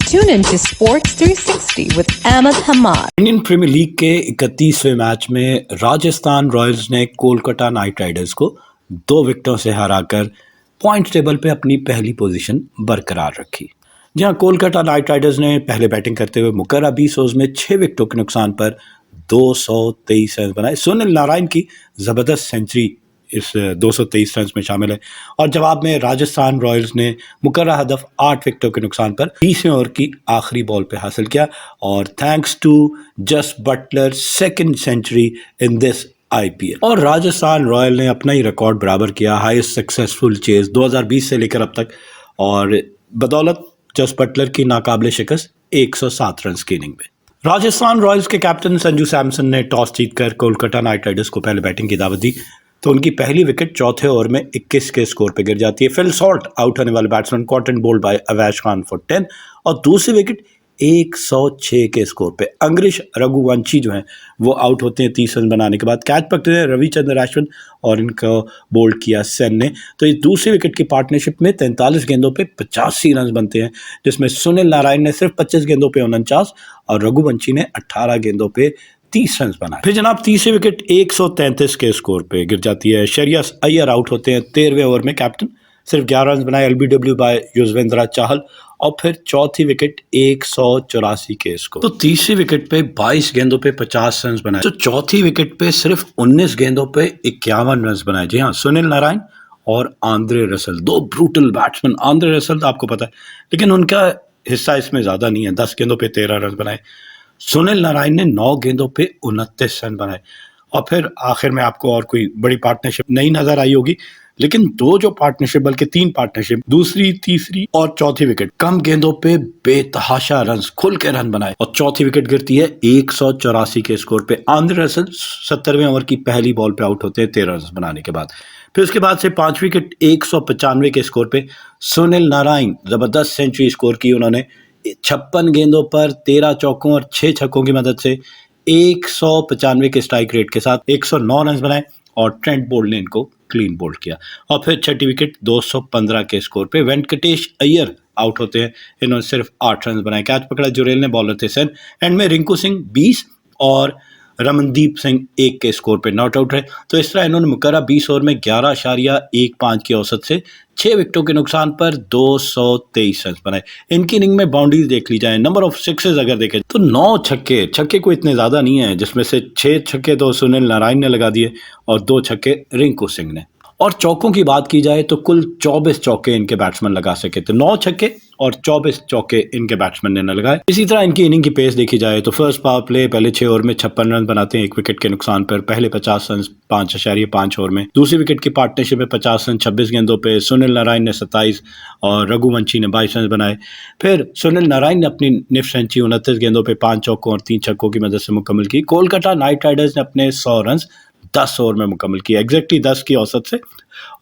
Tune in to Sports 360 with Ahmed Hamad. Indian Premier League के 31वें match में Rajasthan Royals ने कोलकाता नाइट राइडर्स को 2 विकेटों से हराकर पॉइंट टेबल पे अपनी पहली पोजीशन बरकरार रखी। जहां कोलकाता नाइट राइडर्स ने पहले बैटिंग करते हुए मुकर्रर 20 ओवर्स में 6 विकेटों के नुकसान पर 223 रन बनाए। सुनील नारायण की जबरदस्त सेंचुरी इस 223 रन में शामिल है और जवाब में राजस्थान रॉयल्स ने मुकर्रर हदफ 8 विकेटों के नुकसान पर 20वें ओवर की आखिरी बॉल पे हासिल किया और thanks to Jos Buttler second century in this IPL. और राजस्थान रॉयल ने अपना ही रिकॉर्ड बराबर किया, हाईएस्ट सक्सेसफुल चेज 2020 से लेकर अब तक, और बदौलत जस्ट बटलर की नाकाबिले शिकस्त 107 रन की इनिंग में। राजस्थान रॉयल्स के कैप्टन संजू सैमसन ने टॉस जीतकर कोलकाता नाइट राइडर्स को पहले बैटिंग की दावत दी तो उनकी पहली विकेट चौथे ओवर में 21 के स्कोर पर गिर जाती है। फिल सॉल्ट आउट होने वाले batsman caught and bowled by Avesh Khan for 10 और दूसरी विकेट 106 के स्कोर पे अंग्रेश रघुवंशी जो हैं वो आउट होते हैं 30 रन बनाने के बाद। कैच पकड़े हैं रविचंद्र अश्विन और इनको बोल्ड किया सेन ने। तो इस दूसरी विकेट की पार्टनरशिप में 43 गेंदों पे 85 रन बनते हैं, जिसमें सुनील नारायण ने सिर्फ 25 गेंदों पे 49 और रघुवंशी ने 18 गेंदों पे 30 रन बनाए। फिर जनाब तीसरी विकेट 133 के स्कोर पे गिर जाती है। श्रेयस अय्यर आउट होते हैं 13वें ओवर में, कैप्टन सिर्फ 11 रन बनाए एलबीडब्ल्यू बाय युजवेंद्र चाहल और फिर चौथी विकेट 184 के स्कोर। तो तीसरी विकेट पे 22 गेंदों पे 50 रन बनाए, तो चौथी विकेट पे सिर्फ 19 गेंदों पे 51 रन बनाए। जी हाँ, सुनील नारायण और Andre Russell, 2 brutal batsman. Andre Russell तो आपको पता है, लेकिन उनका हिस्सा इसमें ज्यादा नहीं है, 10 गेंदों पे 13 रन बनाए। सुनील नारायण ने 9 गेंदों पे 29 रन बनाए और फिर आखिर में आपको और कोई बड़ी पार्टनरशिप नहीं नजर आई होगी, लेकिन 2 जो पार्टनरशिप, बल्कि 3 पार्टनरशिप, दूसरी, तीसरी और चौथी विकेट कम गेंदों पे बेतहाशा रन, खुल के रन बनाए और चौथी विकेट गिरती है 184 के स्कोर पे। आंद्रे रसल 70वें ओवर की पहली बॉल पे आउट होते हैं 13 रन बनाने के बाद। फिर उसके बाद से 5 विकेट 195 के स्कोर पे सुनील नारायण जबरदस्त सेंचुरी स्कोर की उन्होंने। 56 गेंदों पर 13 चौकों और 6 छक्कों की मदद से 195 के स्ट्राइक रेट के साथ 109 रन बनाए और ट्रेंट बोल्ट ने इनको क्लीन बोल्ड किया। और फिर छठी विकेट 215 के स्कोर पे वेंकटेश अय्यर आउट होते हैं, इन्होंने सिर्फ 8 रन बनाए। कैच पकड़ा जुरेल ने, बॉलर थे सेन। एंड में रिंकू सिंह 20 और रमनदीप सिंह 1 के स्कोर पे नॉट आउट रहे। तो इस तरह इन्होंने मुकर्रर 20 ओवर में 11.15 की औसत से 6 विकेटों के नुकसान पर 223 रन बनाए। इनकी इनिंग में बाउंड्रीज देख ली जाए, नंबर ऑफ सिक्सेस अगर देखें तो 9 छक्के को इतने ज्यादा नहीं है, जिसमें से 6 छक्के तो सुनील नारायण ने लगा दिए और 2 छक्के रिंकू सिंह ने। और चौकों की बात की जाए तो कुल 24 चौके इनके बैट्समैन लगा सके थे, 9 छक्के और 24 चौके इनके बैट्समैन ने न लगाए। इसी तरह इनकी इनिंग की पेस देखी जाए तो फर्स्ट पावर प्ले पहले 6 ओवर में 56 रन बनाते हैं 1 विकेट के नुकसान पर, पहले 50 रन 5.5 ओवर में। दूसरी विकेट की पार्टनरशिप में 50 रन 26 गेंदों पे सुनील नारायण ने 27 और रघुवंशी ने 22 रन बनाए। फिर सुनील नारायण ने अपनी निफ्ट सेंचुरी 29 गेंदों पे 5 चौकों और 3 छक्कों की मदद से मुकम्मल की। कोलकाता नाइट राइडर्स ने अपने 100 रन 10 ओवर में मुकम्मल किया, एग्जैक्टली 10 की औसत से,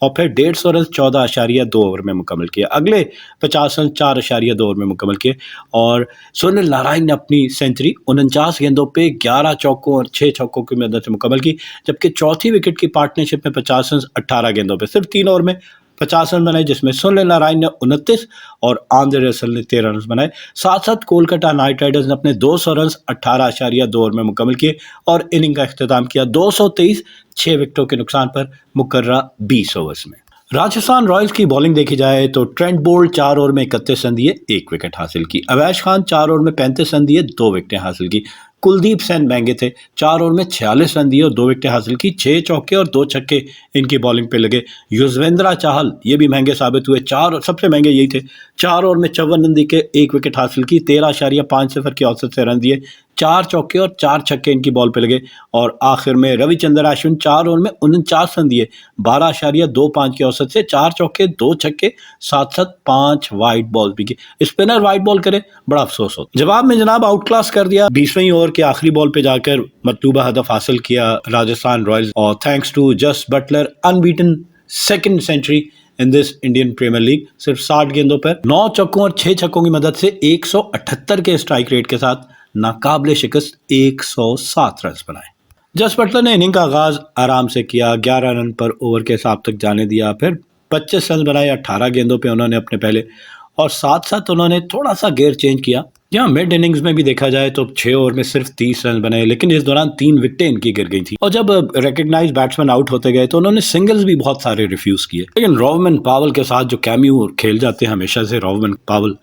और फिर 150 रन 14.2 ओवर में मुकम्मल किया। अगले 50 रन 4.2 ओवर में मुकम्मल किए और सुनील नारायण ने अपनी सेंचुरी 49 गेंदों पे 11 चौकों और 6 छक्कों की मदद से मुकम्मल की, जबकि चौथी विकेट की पार्टनरशिप में 50 रन 18 गेंदों पे सिर्फ 3 ओवर में 50 रन बनाए, जिसमें सुनील नारायण ने 29 और आंद्रे रसल ने 13 रन बनाए। साथ साथ कोलकाता नाइट राइडर्स ने अपने 200 रन 18.2 ओवर में मुकम्मल किए और इनिंग का इख्तिताम किया 223 6 विकेटों के नुकसान पर मुकर्रर 20 ओवर्स में। राजस्थान रॉयल्स की बॉलिंग देखी जाए तो ट्रेंट बोल्ट 4 ओवर में 31 रन दिए, 1 विकेट हासिल की। अवैश खान 4 ओवर में 35 रन दिए, 2 विकेटें हासिल की। कुलदीप सेन महंगे थे, 4 ओवर में 46 रन दिए और 2 विकेटें हासिल की। 6 चौके और 2 छक्के इनकी बॉलिंग पे लगे। युजवेंद्र चाहल ये भी महंगे साबित हुए, 4 सबसे महंगे यही थे, 4 ओवर में 54 रन दिए, 1 विकेट हासिल की। 13.5 की औसत से रन दिए, 4 चौके और 4 छक्के इनकी बॉल पे लगे। और आखिर में रविचंद्र अश्विन 4 ओवर में 49 रन दिए, 12.25 की औसत से, 4 चौके 2 छक्के, साथ साथ 5 वाइड बॉल भी की। स्पिनर वाइड बॉल करे बड़ा अफसोस होता। जवाब में जनाब आउट क्लास कर दिया, 20वें ओवर के आखिरी बॉल पे जाकर मतलूबा हदफ हासिल किया राजस्थान रॉयल्स और thanks to Jos Buttler unbeaten second century in this Indian Premier League. सिर्फ 60 गेंदों पर 9 चौकों और 6 छक्कों की मदद से 178 के स्ट्राइक रेट के साथ नाकाबिले शिकस्त 107 रन बनाए। जस्ट बटलर ने इनिंग का आगाज आराम से किया, 11 रन पर ओवर के हिसाब तक जाने दिया, फिर 25 रन बनाए 18 गेंदों पे उन्होंने अपने पहले, और साथ साथ उन्होंने थोड़ा सा गेयर चेंज किया। जहाँ मिड इनिंग्स में भी देखा जाए तो 6 ओवर में सिर्फ 30 रन बने, लेकिन इस दौरान 3 विकेटें इनकी गिर गई थी। और जब रिकग्नाइज बैट्समैन आउट होते गए तो उन्होंने सिंगल्स भी बहुत सारे रिफ्यूज किए। लेकिन रोवमन पावल के साथ जो कैमियो खेल जाते हैं हमेशा से रोवमन पावल,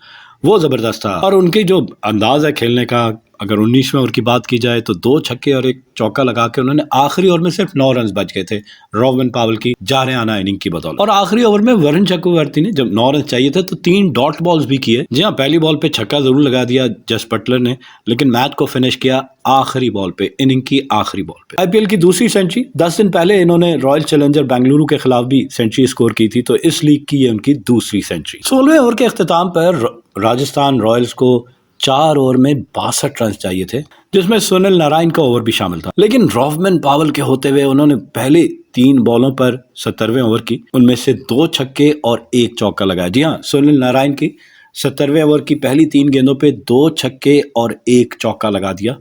वो जबरदस्त था। और उनकी जो अंदाज है खेलने का, अगर 19वें ओवर की बात की जाए तो 2 छक्के और 1 चौका लगा के उन्होंने आखिरी ओवर में सिर्फ 9 रन बच गए थे रोवमन पावल की जारहाना इनिंग की बदौलत। और आखिरी ओवर में वरुण चक्रवर्ती ने जब 9 रन चाहिए थे तो 3 डॉट बॉल्स भी किए। जी हाँ, पहली बॉल पे छक्का जरूर लगा दिया जस बटलर ने, लेकिन मैच को फिनिश किया आखिरी बॉल पे, इनिंग की आखिरी बॉल पे। आईपीएल की दूसरी सेंचुरी, 10 दिन पहले इन्होंने रॉयल चैलेंजर बेंगलुरु के खिलाफ भी सेंचुरी स्कोर की थी, तो इस लीग की ये उनकी दूसरी सेंचुरी। 16वें ओवर के अख्ताम पर राजस्थान रॉयल्स को 4 ओवर में 62 रन चाहिए थे, जिसमें सुनील नारायण का ओवर भी शामिल था। लेकिन रोवमन पावल के होते हुए उन्होंने पहले 3 बॉलों पर 17वें ओवर की, उनमें से 2 छक्के और 1 चौका लगाया। जी हाँ, सुनील नारायण की 17वें ओवर की पहली 3 गेंदों पे 2 छक्के और 1 चौका लगा दिया।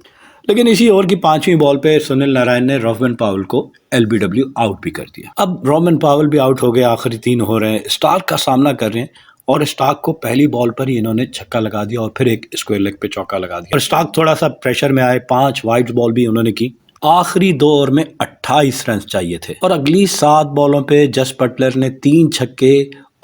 लेकिन इसी ओवर की 5वीं बॉल पे सुनील नारायण ने रोवमन पावल को एलबीडब्ल्यू आउट भी कर दिया। अब रोवमन पावल भी आउट हो गए, आखिरी 3 हो रहे हैं, स्टार्क का सामना कर रहे हैं और स्टार्क को पहली बॉल पर ही इन्होंने छक्का लगा दिया और फिर एक स्क्वायर लेग पे चौका लगा दिया। और स्टार्क थोड़ा सा प्रेशर में आए, 5 वाइड बॉल भी उन्होंने की। आखिरी 2 ओवर में 28 रन चाहिए थे और अगली 7 बॉलों पे जस बटलर ने 3 छक्के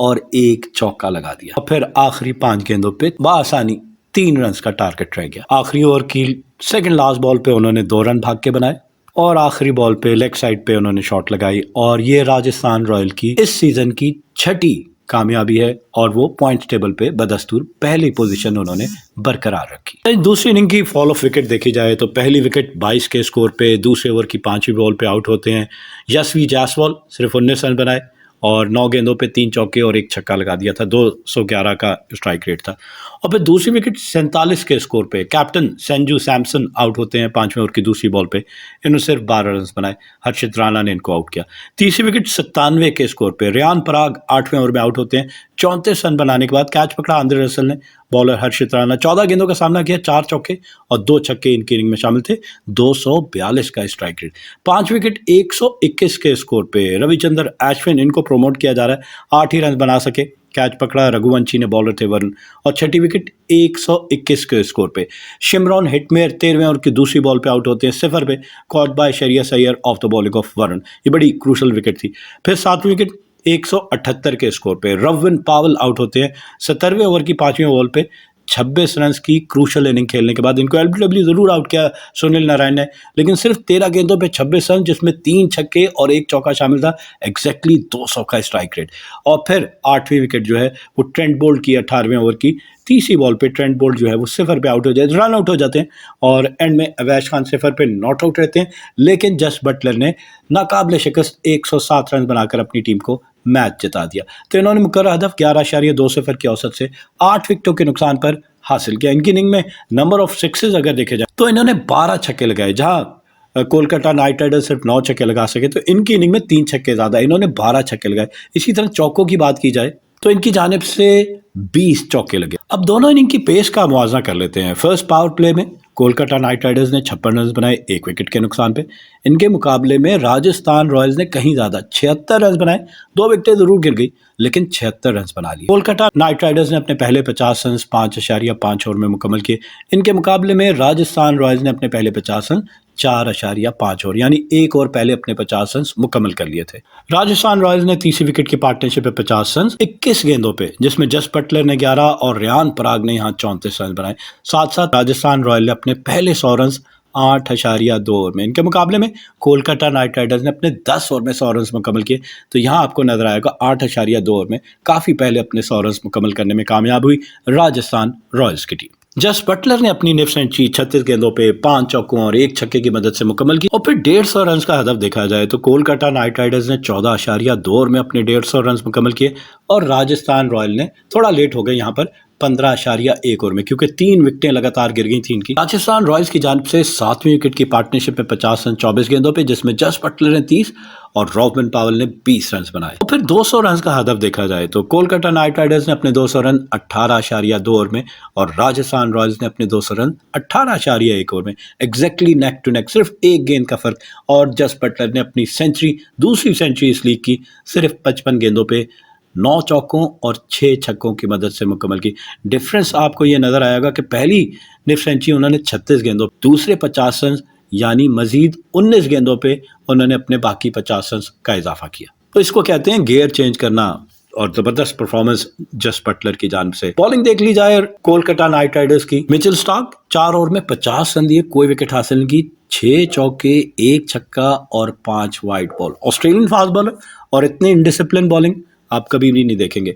और 1 चौका लगा दिया। और फिर आखिरी 5 गेंदों पे बआसानी 3 रन का टारगेट रह गया। आखिरी ओवर की सेकंड लास्ट बॉल पे उन्होंने 2 रन भाग के बनाए और आखिरी बॉल पे लेग साइड पे उन्होंने शॉट लगाई और ये राजस्थान रॉयल की इस सीजन की 6ठी कामयाबी है और वो पॉइंट्स टेबल पे बदस्तूर पहली पोजीशन उन्होंने बरकरार रखी। दूसरी इनिंग की फॉल ऑफ विकेट देखी जाए तो पहली विकेट 22 के स्कोर पे दूसरे ओवर की 5वीं बॉल पे आउट होते हैं यशवी जायसवाल, सिर्फ 19 रन बनाए और 9 गेंदों पे 3 चौके और 1 छक्का लगा दिया था, 211 का स्ट्राइक रेट था। और फिर दूसरी विकेट 47 के स्कोर पे कैप्टन संजू सैमसन आउट होते हैं 5वें ओवर की दूसरी बॉल पे, इन्होंने सिर्फ 12 रन बनाए, हर्षित राणा ने इनको आउट किया। तीसरी विकेट 97 के स्कोर पे रियान पराग 8वें ओवर में आउट होते हैं, 34 रन बनाने के बाद कैच पकड़ा आंद्रे रसल ने, बॉलर हर्षित राणा 14 गेंदों का सामना किया, 4 चौके और 2 छक्के इनकी इनिंग में शामिल थे, 242 का स्ट्राइक रेट। 5 विकेट 121 के स्कोर पे रविचंद्र अश्विन, इनको प्रमोट किया जा रहा है, 8 ही रन बना सके, कैच पकड़ा रघुवंशी ने, बॉलर थे वरुण। और 6ठी विकेट 121 के स्कोर पे शिमरॉन हिटमेयर 13वें ओवर की दूसरी बॉल पे आउट होते हैं, 0 पे, caught by Shreyas Iyer off the bowling off Varun, ये बड़ी क्रूशल विकेट थी। फिर 7वीं विकेट 178 के स्कोर पे रोवमन पावल आउट होते हैं 17वें ओवर की 5वीं बॉल पे, 26 रन की क्रूशल इनिंग खेलने के बाद। इनको एलबीडब्ल्यू जरूर आउट किया सुनील नारायण ने, लेकिन सिर्फ 13 गेंदों पे 26 रन, जिसमें 3 छक्के और 1 चौका शामिल था, एग्जैक्टली 200 का स्ट्राइक रेट। और फिर 8वीं विकेट जो है वो ट्रेंट बोल्ट की 18वें ओवर की तीसरी बॉल पे ट्रेंट बोल्ट जो है वो 0 पे आउट हो जाए, रन आउट हो जाते हैं और एंड में अवैश खान 0 पे नॉट आउट रहते हैं। लेकिन जस बटलर ने नाकाबिले शिकस्त 107 रन बनाकर अपनी टीम को मैच जिता दिया। तो इन्होंने मुकर्रर हदफ 11.2 की औसत से 8 विकेटों के नुकसान पर हासिल किया। इनकी इनिंग में नंबर ऑफ सिक्सेस अगर देखे जाए तो इन्होंने 12 छक्के लगाए, जहां कोलकाता नाइट राइडर्स सिर्फ 9 छक्के लगा सके, तो इनकी इनिंग में 3 छक्के ज्यादा, इन्होंने 12 छक्के लगाए। इसी तरह चौकों की बात की जाए तो इनकी जानिब से 20 चौके लगे। अब दोनों इनिंग की पेस का मुआवजा कर लेते हैं। फर्स्ट पावर प्ले में कोलकाता नाइट राइडर्स ने 56 रन बनाए 1 विकेट के नुकसान पे। इनके मुकाबले में राजस्थान रॉयल्स ने कहीं ज्यादा 76 रन बनाए, 2 विकेटें जरूर गिर गई लेकिन 76 रन बना लिए। कोलकाता नाइट राइडर्स ने अपने पहले 50 रन 5.5 ओवर में मुकम्मल किए। इनके मुकाबले में राजस्थान रॉयल्स ने अपने पहले 50 रन 4.5 ओवर यानी 1 ओवर पहले अपने 50 रन मुकम्मल कर लिए थे। राजस्थान रॉयल्स ने तीसरी विकेट की पार्टनरशिप पे 50 रन 21 गेंदों पे, जिसमें जस बटलर ने 11 और रियान पराग ने यहाँ 34 रन बनाए। साथ साथ राजस्थान रॉयल ने अपने पहले 100 रन 8.2 ओवर में। इनके मुकाबले में कोलकाता नाइट राइडर्स ने अपने 10 ओवर में 100 रन मुकम्मल किए। तो यहाँ आपको नजर आएगा 8.2 ओवर में काफी पहले अपने 100 रन मुकम्मल करने में कामयाब हुई राजस्थान रॉयल्स की टीम। जस बटलर ने अपनी निफ्ट सेंचुरी 36 गेंदों पे 5 चौकों और 1 छक्के की मदद से मुकम्मल की। और फिर 150 रन का हदफ देखा जाए तो कोलकाता नाइट राइडर्स ने 14.2 ओवर में अपने 150 रन मुकम्मल किए और राजस्थान रॉयल ने थोड़ा लेट हो गए यहाँ पर 15.1 ओवर में, क्योंकि 3 विकेटें लगातार गिर गई थी इनकी। राजस्थान रॉयल्स की जानिब से 7वीं विकेट की पार्टनरशिप में 50 रन 24 गेंदों पे, जिसमें जस बटलर ने 30 और रोवमन पावल ने 20 रन बनाए। और फिर 200 रन का हदफ देखा जाए तो कोलकाता नाइट राइडर्स ने अपने 200 रन 18.2 ओवर में और राजस्थान रॉयल्स ने अपने 200 रन 18.1 ओवर में, एग्जैक्टली नेक टू नेक, सिर्फ 1 गेंद का फर्क। और जस बटलर ने अपनी सेंचुरी, दूसरी सेंचुरी इस लीग की, सिर्फ 55 गेंदों पे 9 चौकों और 6 छक्कों की मदद से मुकम्मल की। डिफरेंस आपको ये नज़र आएगा कि पहली निफ सेंचुरी उन्होंने 36 गेंदों, दूसरे 50 रन यानी मजीद 19 गेंदों पे उन्होंने अपने बाकी 50 रन का इजाफा किया। तो इसको कहते हैं गियर चेंज करना और जबरदस्त परफॉर्मेंस जस बटलर की जानिब से। बॉलिंग देख ली जाए कोलकाता नाइट राइडर्स की। मिचेल स्टार्क 4 ओवर में 50 रन दिए, कोई विकेट हासिल नहीं की, 6 चौके, 1 छक्का और 5 wide ball. Australian fast bowler और इतनी इनडिसिप्लिन बॉलिंग आप कभी भी नहीं देखेंगे।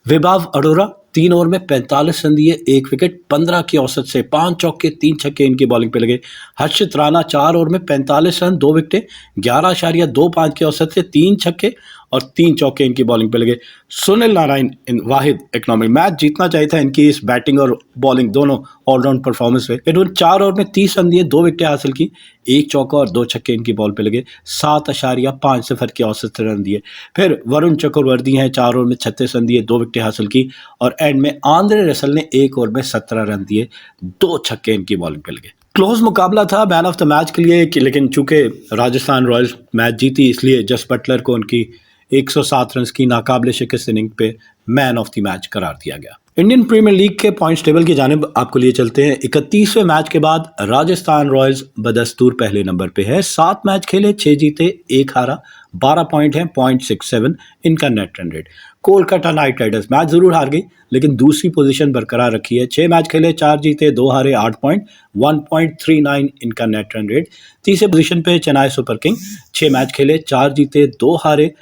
विभाव अरोरा 3 ओवर में 45 रन दिए, 1 विकेट, 15 की औसत से, 5 चौके 3 छक्के इनकी बॉलिंग पे लगे। हर्षित राणा 4 ओवर में 45 रन, 2 विकेटें, 11.25 की औसत से, 3 छक्के और 3 चौके इनकी बॉलिंग पे लगे। सुनील नारायण इन वाहिद इकोनॉमिक मैच जीतना चाहिए था इनकी इस बैटिंग और बॉलिंग दोनों ऑलराउंड परफॉर्मेंस पे। इन्होंने 4 ओवर में 30 रन दिए, 2 विकेटें हासिल की, 1 चौका और 2 छक्के इनकी बॉल पे लगे। 7.50 की औसत से रन दिए। फिर वरुण चक्रवर्ती हैं 4 ओवर में 36 रन दिए, 2 विकेटें हासिल की और एंड में आंद्रे रसल ने 1 ओवर में 17 रन दिए, 2 छक्के इनकी बॉलिंग पे लगे। क्लोज मुकाबला था मैन ऑफ द मैच के लिए, लेकिन चूंकि राजस्थान रॉयल्स मैच जीती इसलिए जस बटलर को उनकी 107 रन की नाकाबिले शिकस्त इनिंग पे मैन ऑफ द मैच करार दिया गया। इंडियन प्रीमियर लीग के पॉइंट्स टेबल की जानिब आपको लिए चलते हैं। 31वें मैच के बाद राजस्थान रॉयल्स बदस्तूर पहले नंबर पे है। 7 मैच खेले, 6 जीते, 1 हारा, 12 पॉइंट है, 0.67 इनका net run rate. Kolkata night Riders match जरूर हार गई लेकिन दूसरी पोजीशन बरकरार रखी है। 6 मैच खेले, 4 जीते, 2 हारे, 8 पॉइंट, 1.39 इनका नेट रन रेट। तीसरे पोजीशन पे चेन्नई सुपर किंग, 6 मैच खेले, 4 जीते, 2 हारे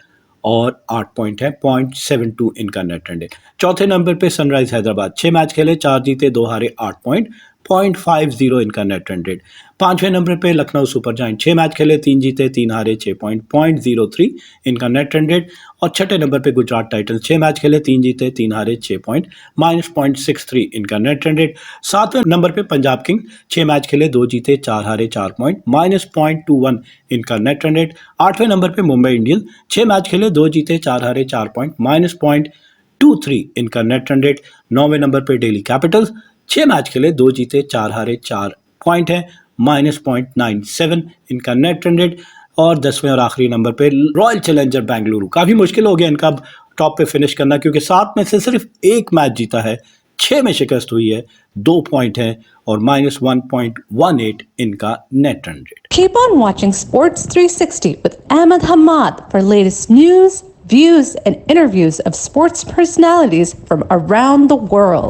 और 8 पॉइंट है, 0.72 इनका नेट रन रेट। चौथे नंबर पे सनराइज हैदराबाद, 6 मैच खेले, 4 जीते, 2 हारे, 8 पॉइंट, 0.50 इनका नेट रन रेट। 5वें नंबर पे लखनऊ सुपर जायंट, 6 मैच खेले, 3 जीते, 3 हारे, 6 पॉइंट, 0.03 इनका नेट रन रेट। और छठे नंबर पे गुजरात टाइटंस, 6 मैच खेले, 3 जीते, 3 हारे, 6 पॉइंट, -0.63 इनका नेट रन रेट। 7वें नंबर पे पंजाब किंग, 6 मैच खेले, 2 जीते, 4 हारे, 4 पॉइंट, -0.21 इनका नेट रन रेट। 8वें नंबर पे मुंबई इंडियंस, 6 मैच खेले, 2 जीते, 4 हारे, 4 पॉइंट, -0.23 इनका नेट रन रेट। 9वें नंबर पे दिल्ली कैपिटल्स, 6 मैच खेले, 2 जीते, 4 हारे, 4 पॉइंट है, -0.97 इनका नेट रन रेट। और 10वें और आखिरी नंबर पे रॉयल चैलेंजर बेंगलुरु, काफ़ी मुश्किल हो गया इनका टॉप पे फिनिश करना क्योंकि 7 में से सिर्फ 1 मैच जीता है, 6 में शिकस्त हुई है, 2 पॉइंट है और -1.18 इनका net run rate. Keep on watching Sports 360 with Ahmed Hamad for latest news, views, and interviews of sports personalities from around the world.